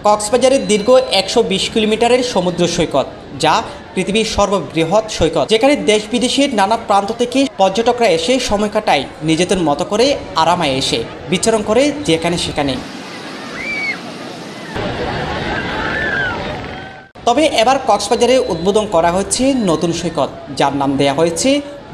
কক্সবাজারের দীর্ঘ ১২০ কিলোমিটারের সমুদ্র সৈকত, যা পৃথিবীর সর্ববৃহৎ সৈকত, যেখানে দেশ বিদেশের নানা প্রান্ত থেকে পর্যটকরা এসে সময় কাটায় নিজেদের মতো করে আরামায় এসে বিচরণ করে যেখানে সেখানে। তবে এবার কক্সবাজারে উদ্বোধন করা হচ্ছে নতুন সৈকত, যার নাম দেয়া হয়েছে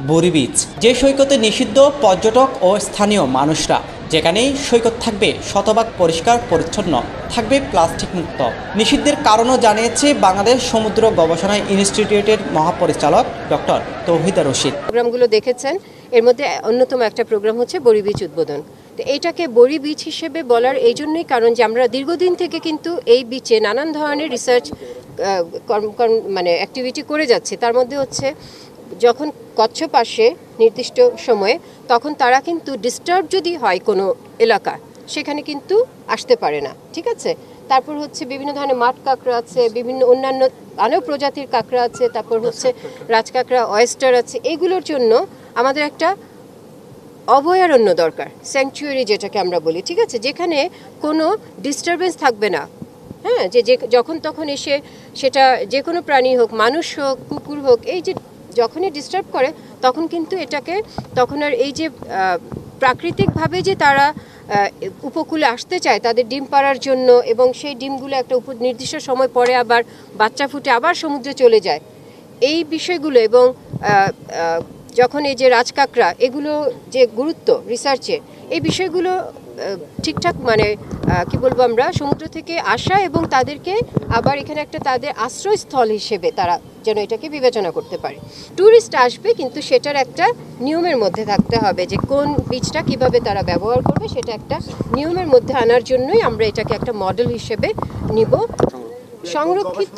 বুড়ি বিচ। যে সৈকতে নিষিদ্ধ পর্যটক ও স্থানীয় মানুষরা, যেখানে সৈকত থাকবে শতভাগ পরিষ্কার পরিচ্ছন্ন, থাকবে প্লাস্টিক মুক্ত। নিষিদ্ধের কারণও জানিয়েছে বাংলাদেশ সমুদ্র গবেষণা ইনস্টিটিউটের মহাপরিচালক ডক্টর তৌহিদা রশিদ। প্রোগ্রামগুলো দেখেছেন, এর মধ্যে অন্যতম একটা প্রোগ্রাম হচ্ছে বুড়ি বিচ উদ্বোধন। তো এইটাকে বুড়ি বিচ হিসেবে বলার এই জন্যই কারণ যে আমরা দীর্ঘদিন থেকে কিন্তু এই বিচে নানান ধরনের রিসার্চ মানে অ্যাক্টিভিটি করে যাচ্ছি। তার মধ্যে হচ্ছে যখন কচ্ছপ আসে নির্দিষ্ট সময়ে, তখন তারা কিন্তু ডিস্টার্ব যদি হয় কোনো এলাকা, সেখানে কিন্তু আসতে পারে না, ঠিক আছে। তারপর হচ্ছে বিভিন্ন ধরনের মাঠ কাঁকড়া আছে, বিভিন্ন অন্যান্য আরও প্রজাতির কাঁকড়া আছে, তারপর হচ্ছে রাজকাঁকড়া, অয়েস্টার আছে। এগুলোর জন্য আমাদের একটা অভয়ারণ্য দরকার, স্যাংচুয়ারি যেটাকে আমরা বলি, ঠিক আছে, যেখানে কোনো ডিস্টারবেন্স থাকবে না। হ্যাঁ, যে যখন তখন এসে সেটা যে কোনো প্রাণী হোক, মানুষ হোক, কুকুর হোক, এই যে যখনই ডিস্টার্ব করে তখন কিন্তু এটাকে তখন আর এই যে প্রাকৃতিকভাবে যে তারা উপকূলে আসতে চায় তাদের ডিম পাড়ার জন্য, এবং সেই ডিমগুলো একটা নির্দিষ্ট সময় পরে আবার বাচ্চা ফুটে আবার সমুদ্রে চলে যায়, এই বিষয়গুলো, এবং যখন এই যে রাজকাঁকড়া, এগুলো যে গুরুত্ব রিসার্চে, এই বিষয়গুলো ঠিকঠাক মানে কি বলবো আমরা, সমুদ্র থেকে আসা এবং তাদেরকে আবার এখানে একটা তাদের আশ্রয়স্থল হিসেবে তারা যেন এটাকে বিবেচনা করতে পারে। ট্যুরিস্ট আসবে, কিন্তু সেটার একটা নিয়মের মধ্যে থাকতে হবে যে কোন বীজটা কিভাবে তারা ব্যবহার করবে, সেটা একটা নিয়মের মধ্যে আনার জন্যই আমরা এটাকে একটা মডেল হিসেবে নিব। সংরক্ষিত,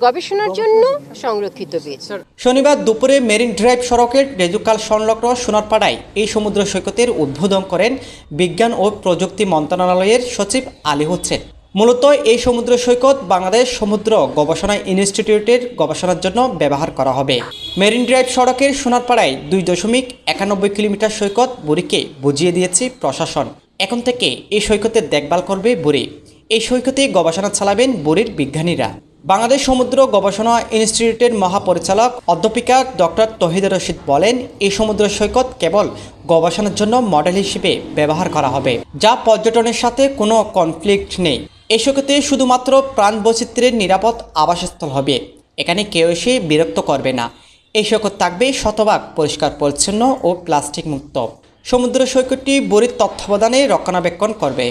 গবেষণার জন্য সংরক্ষিত বীজ। শনিবার দুপুরে মেরিন ড্রাইভ সড়কের রেজুকাল সংলগ্ন সোনারপাড়ায় এই সমুদ্র সৈকতের উদ্বোধন করেন বিজ্ঞান ও প্রযুক্তি মন্ত্রণালয়ের সচিব আলী হোসেন। মূলত এই সমুদ্র সৈকত বাংলাদেশ সমুদ্র গবেষণা ইনস্টিটিউটের গবেষণার জন্য ব্যবহার করা হবে। মেরিন ড্রাইভ সড়কের সোনারপাড়ায় 2.91 কিলোমিটার সৈকত বুড়িকে বুঝিয়ে দিয়েছে প্রশাসন। এখন থেকে এই সৈকতের দেখভাল করবে বুড়ি। এই সৈকতে গবেষণা চালাবেন বুড়ির বিজ্ঞানীরা। বাংলাদেশ সমুদ্র গবেষণা ইনস্টিটিউটের মহাপরিচালক অধ্যাপিকা ডক্টর তৌহিদা রশিদ বলেন, এই সমুদ্র সৈকত কেবল গবেষণার জন্য মডেল হিসেবে ব্যবহার করা হবে, যা পর্যটনের সাথে কোনো কনফ্লিক্ট নেই। এই সৈকতে শুধুমাত্র প্রাণ বৈচিত্র্যের নিরাপদ আবাসস্থল হবে, এখানে কেউ এসে বিরক্ত করবে না। এই সৈকত থাকবে শতভাগ পরিষ্কার পরিচ্ছন্ন ও প্লাস্টিক মুক্ত। সমুদ্র সৈকতটি বুড়ির তত্ত্বাবধানে রক্ষণাবেক্ষণ করবে।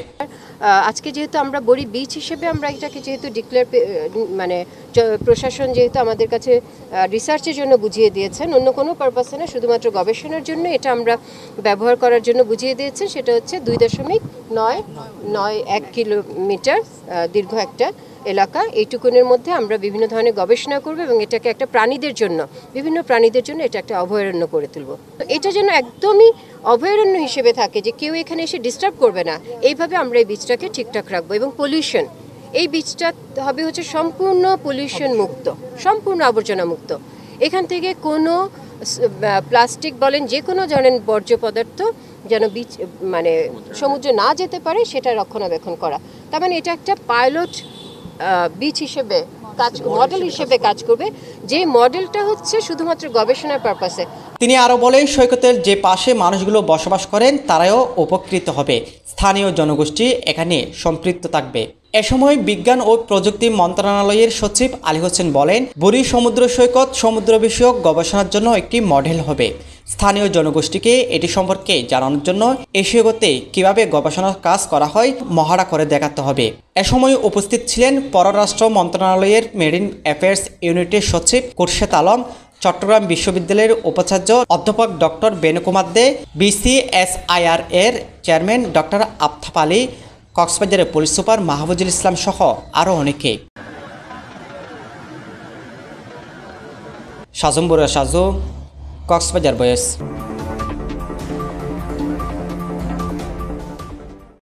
আজকে যেহেতু আমরা বুড়ি বিচ হিসেবে আমরা এটাকে যেহেতু ডিক্লেয়ার, মানে প্রশাসন যেহেতু আমাদের কাছে রিসার্চের জন্য বুঝিয়ে দিয়েছেন, অন্য কোনো পারপাসে না, শুধুমাত্র গবেষণার জন্য এটা আমরা ব্যবহার করার জন্য বুঝিয়ে দিয়েছেন। সেটা হচ্ছে 2.991 কিলোমিটার দীর্ঘ একটা এলাকা। এইটুকুনের মধ্যে আমরা বিভিন্ন ধরনের গবেষণা করব এবং এটাকে একটা প্রাণীদের জন্য, বিভিন্ন প্রাণীদের জন্য এটা একটা অভয়ারণ্য করে তুলব। তো এটা যেন একদমই অভয়ারণ্য হিসেবে থাকে, যে কেউ এখানে এসে ডিস্টার্ব করবে না, এইভাবে আমরা এই বীজটাকে ঠিকঠাক রাখবো। এবং পলিউশন, এই বীজটা হবে হচ্ছে সম্পূর্ণ পলিউশন মুক্ত, সম্পূর্ণ আবর্জনা মুক্ত। এখান থেকে কোনো প্লাস্টিক বলেন, যে কোনো ধরনের বর্জ্য পদার্থ যেন বীজ মানে সমুদ্রে না যেতে পারে, সেটা রক্ষণাবেক্ষণ করা। তার মানে এটা একটা পাইলট বীজ হিসেবে মডেল হিসেবে কাজ করবে, যে মডেলটা হচ্ছে শুধুমাত্র গবেষণার পারপাসে। তিনি আরও বলেন, সৈকতের যে পাশে মানুষগুলো বসবাস করেন তারাও উপকৃত হবে, স্থানীয় জনগোষ্ঠী এখানে সম্পৃক্ত থাকবে। এ সময় বিজ্ঞান ও প্রযুক্তি মন্ত্রণালয়ের সচিব আলী হোসেন বলেন, বুড়ি সমুদ্র সৈকত সমুদ্র বিষয়ক গবেষণার জন্য একটি মডেল হবে। স্থানীয় জনগোষ্ঠীকে এটি সম্পর্কে জানানোর জন্য এই সৈকতে কীভাবে গবেষণার কাজ করা হয় মহড়া করে দেখাতে হবে। এ সময় উপস্থিত ছিলেন পররাষ্ট্র মন্ত্রণালয়ের মেরিন অ্যাফেয়ার্স ইউনিটের সচিব খুরশেদ আলম, চট্টগ্রাম বিশ্ববিদ্যালয়ের উপাচার্য অধ্যাপক ডক্টর বেনুকুমার দে, BCSIR এর চেয়ারম্যান ডক্টর আফতাব আলী, কক্সবাজারের পুলিশ সুপার মাহফুজুল ইসলাম সহ আরও অনেকে। সাজম বড়ুয়া সাজু, কক্সবাজার ভয়েস।